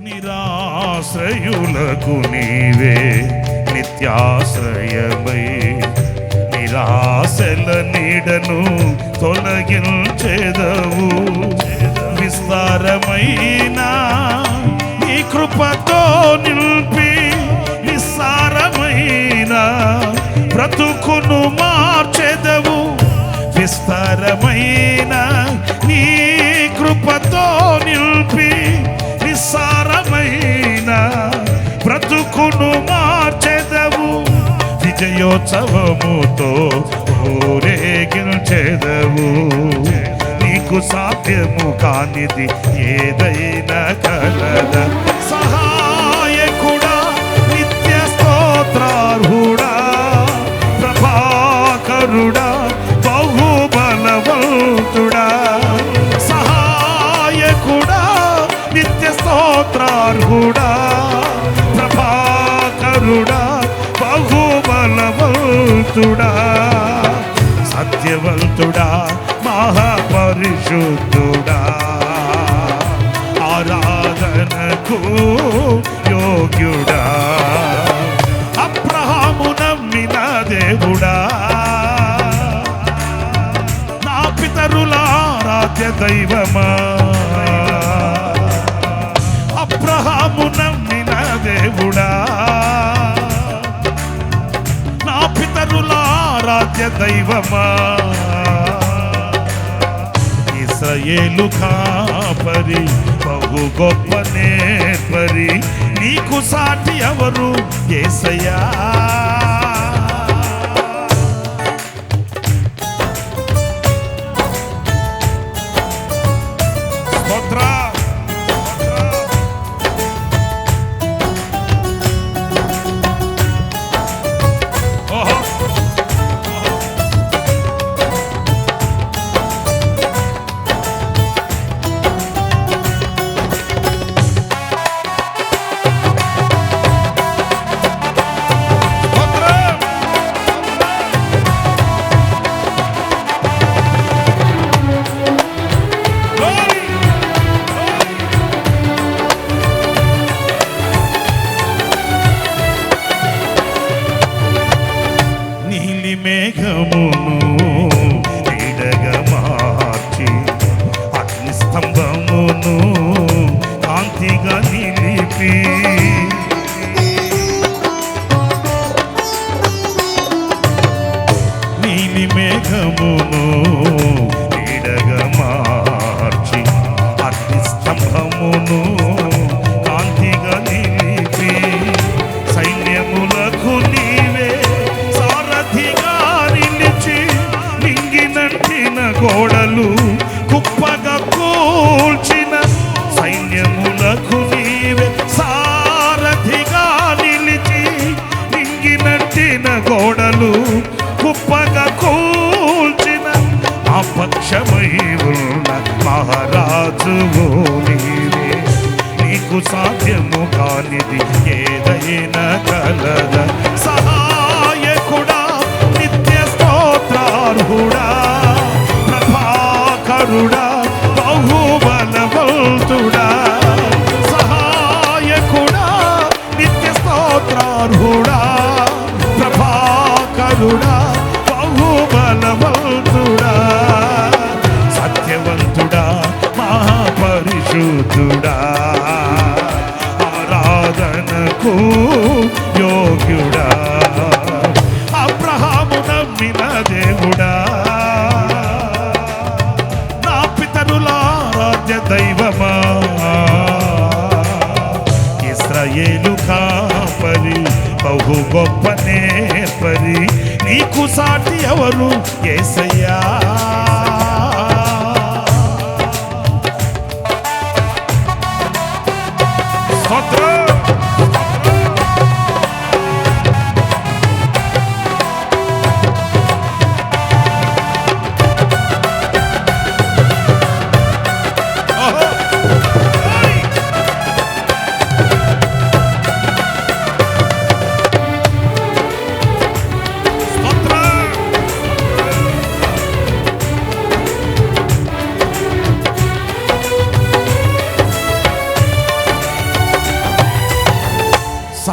నిరాశ్రయులకు నీవే నిత్యాశ్రయమై నిరాశల నీడను తొలగించెదవు. విస్తారమైన నీ కృపతో నింపి విస్తారమైన బ్రతుకును మార్చెదవు. విస్తారమైన నీ కృపతో నింపి విస్తారమైన బ్రతుకును మార్చెదవు. విజయోత్సవముతో ఊరేగించెదవు. నీకు సాధ్యము కానిది ఏదైనా కలదా. సహాయకుడా నిత్య స్తోత్రార్హుడా ప్రభాకరుడా బహుబలవంతుడా. సహాయకుడా నిత్య స్తోత్రార్హుడా ప్రభాకరుడా బహుబలవంతుడా. సత్యవంతుడా మహాపరిశుద్ధుడా ఆరాధనకు యోగ్యుడా. అబ్రహాము నమ్మిన దేవుడా నా పితరుల ఆరాధ్య దైవమా. అబ్రహాము నమ్మిన దేవుడా నా పితరుల ఆరాధ్య దైవమా. ఇశ్రాయేలు కాపరి బహు గొప్ప నేర్పరి నీకు సాటి ఎవరు యేసయ్యా. మేఘమును నీడగా మార్చి అగ్నిస్తంభమును కాంతిగా నిలిపి నీలి మేఘమును నీడగా మార్చి అగ్నిస్తంభమును కాంతిగా నిలిపి సైన్యములకు నీవే సారథిగా నిలిచి నింగినంటిన గోడలు కుప్పగా కూల్చిన సైన్యములకు నీవే సారథిగా నిలిచి నింగినంటిన గోడలు కుప్పగా కూల్చిన ఆ పక్షమై ఉన్న మహారాజువు నీవే. నీకు సాధ్యము కానిది ఏదైనా కలదా. సహాయకుడా నిత్య స్తోత్రార్హుడా ప్రభాకరుడా బహుబలవంతుడా. సహాయకుడా నిత్య స్తోత్రార్హుడా ప్రభాకరుడా బహుబలవంతుడా. సత్యవంతుడా మహాపరిశుద్ధుడా ఆరాధనకు యోగ్యుడా. అబ్రహాము నమ్మిన దేవుడా నా పితరుల ఆరాధ్య దైవమా. ఇశ్రాయేలు కాపరి బహు గొప్ప నేర్పరి నీకు సాటి ఎవరు యేసయ్యా.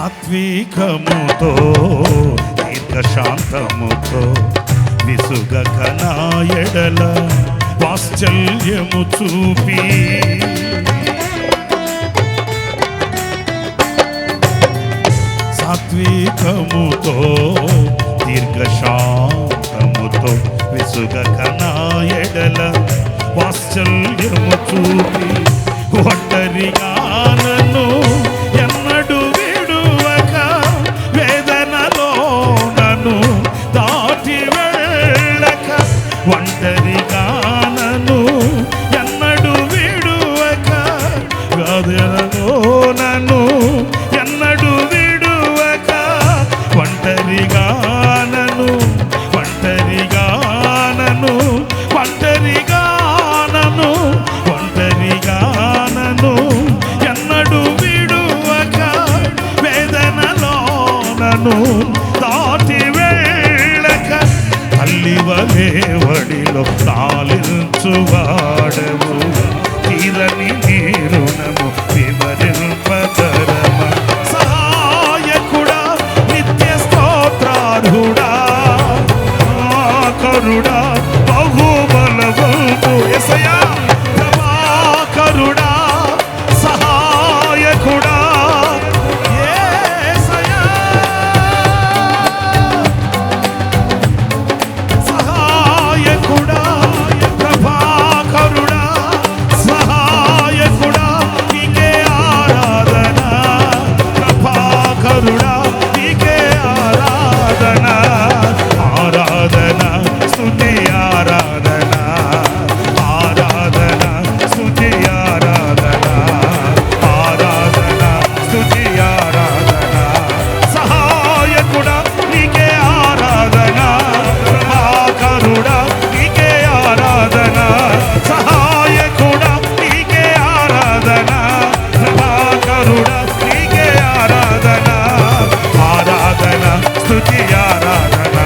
సాత్వికముతో దీర్ఘశాంతముతో విసుగక నా ఎడల వాత్సల్యము చూపి సాత్వికముతో దీర్ఘశాంతముతో విసుగక నా ఎడల వాత్సల్యము చూపి ఒంటరిగా నన్ను ఎన్నడు విడువక వేదనలో నన్ను దాటి వెళ్ళక ఒంటరిగా నన్ను ఎన్నడు విడువక వేదనలో నన్ను ఎన్నడు విడువక ఒంటరిగా నన్ను ఒంటరిగా నన్ను ఒంటరిగా నన్ను ఒంటరిగా నన్ను ఎన్నడు విడువక వేదనలో నన్ను దాటి వెళ్ళక తల్లివలే వడిలో లాలించువాడవు తీరని నీ రుణము వివరింపతరమ సహాయకుడా నిత్య స్తోత్రార్హుడా కరుడా బహుబలవంతు యేసయ్యా ప్రభాకరుడా సహాయకుడా యేసయ్యా సహాయకుడా ప్రభాకరుడా సహాయకుడా నీకే ఆరాధన ప్రభాకరుడా నీకే ఆరాధన ఆరాధన స్తుతి ఆరాధన ఆరాధన స్తుతి ఆరాధన ఆరాధన స్తుతి ఆరాధన సహాయకుడా నీకే ఆరాధన ప్రభాకరుడా నీకే ఆరాధన సహాయకుడా నీకే ఆరాధన ప్రభాకరుడా నీకే ఆరాధన ఆరాధన స్తుతి ఆరాధన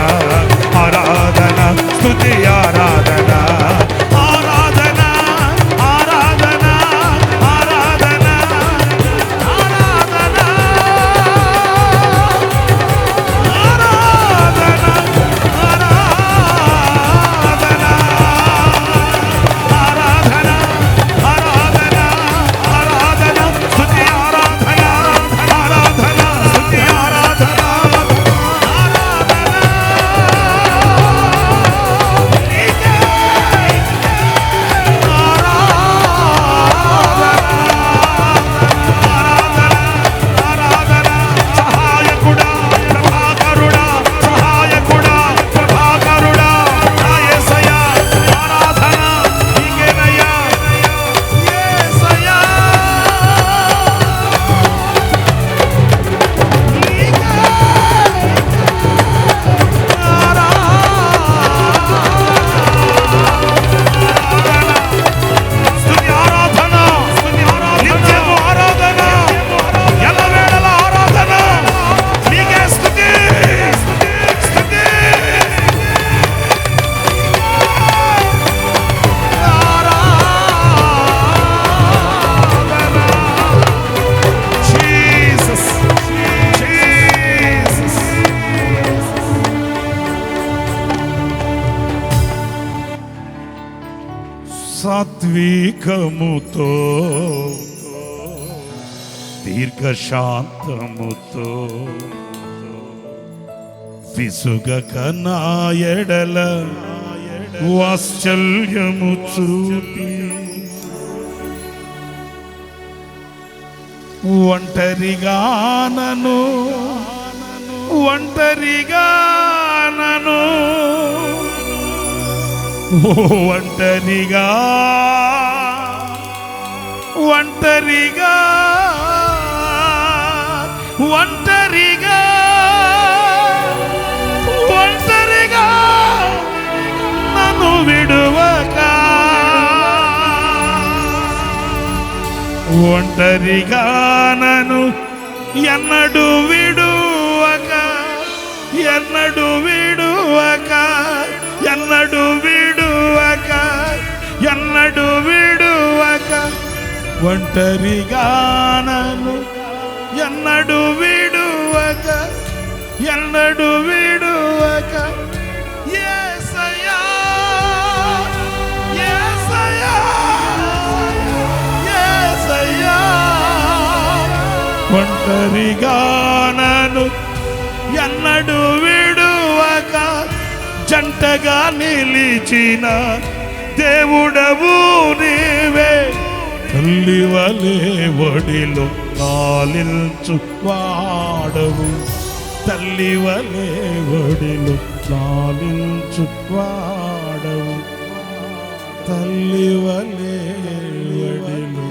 ఆరాధన స్తుతి ఆరాధన ఆరాధన ఆరాధన ఆరాధన ఆరాధన సాత్వికముతో దీర్ఘశాంతముతో విసుగక నా ఎడల వాత్సల్యము చూపి ఒంటరిగా నన్ను ఒంటరిగా నన్ను ఒంటరిగా ఒంటరిగా ఒంటరిగా ఒంటరిగా నన్ను విడువక ఒంటరిగా నన్ను ఎన్నడు విడువక ఎన్నడు విడువక ఎన్నడు విడువక ఎన్నడు విడువక ఒంటరిగా నన్ను ఎన్నడు విడువక ఎన్నడు విడువక యేసయ్యా యేసయ్యా యేసయ్యా ఒంటరిగా నన్ను ఎన్నడు విడువక జంటగా నిలిచిన దేవుడవు నీవే తల్లి వలే ఒడిలో లాలించు వాడవు తల్లి వలే ఒడిలో లాలించు వాడవు తల్లి వలే ఒడిలో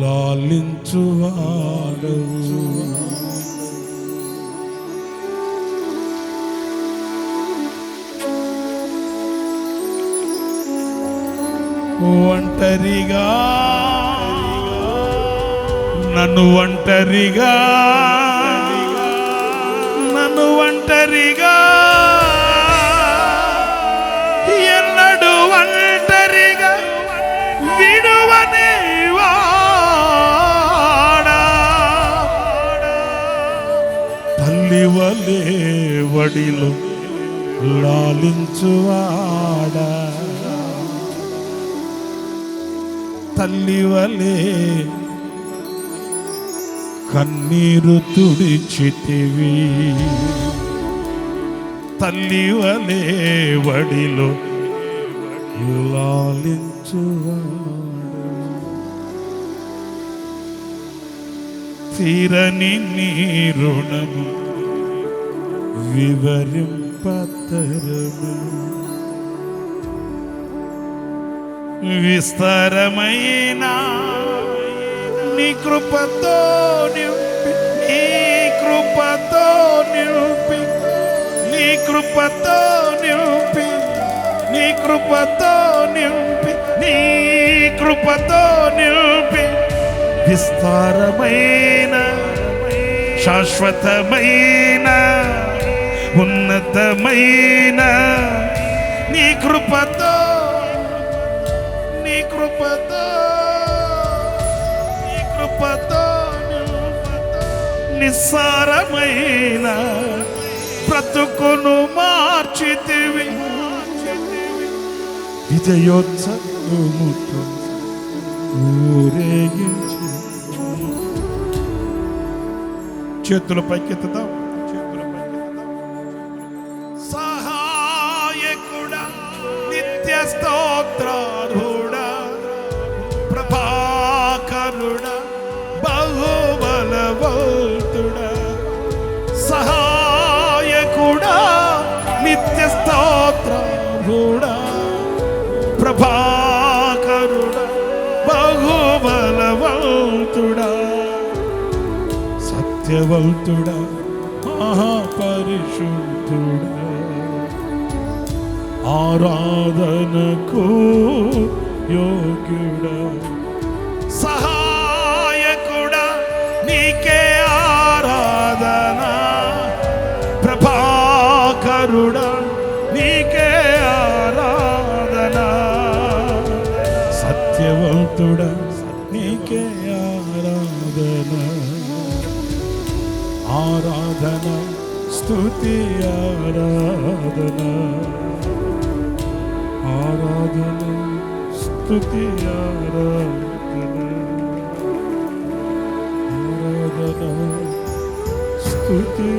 లాలించు వాడవు ఒంటరిగా నన్ను ఒంటరిగా ఎన్నడు ఒంటరిగా విడువని వాడా తల్లి వలే వడిలో లాలించువాడా తల్లి వలే కన్నీరు తుడిచితివి తల్లి వలే వడిలో లాలించువాడు తీరని నీ రుణము వివరింపతరము విస్తారమైన నీ కృపతో నింపి నీ కృపతో నింపి నీ కృపతో నింపి నీ కృపతో నింపి నీ కృపతో నింపి విస్తారమైన శాశ్వతమైన ఉన్నతమైన నీ కృపతో నీ కృపతో నీ కృపతో నిస్సారమైన బ్రతుకును మార్చితివి విజయోత్సవముతో ఊరేగించి చేతుల పైకెత్తుదాం సహాయకుడా నిత్య స్తోత్రార్హుడా ప్రభాకరుడా బహుబలవంతుడా సహాయకుడా నిత్య స్తోత్రార్హుడా ప్రభాకరుడా బహుబలవంతుడా సత్యవంతుడా మహాపరిశుద్ధుడా ఆరాధనకు యోగ్యుడా సహాయకుడా నీకే ఆరాధన ప్రభాకరుడా నీకే ఆరాధన సత్యవంతుడా నీకే ఆరాధన ఆరాధన స్తుతి ఆరాధన ఆరాధన స్తుతి ఆరాధన ఆరాధన స్తుతి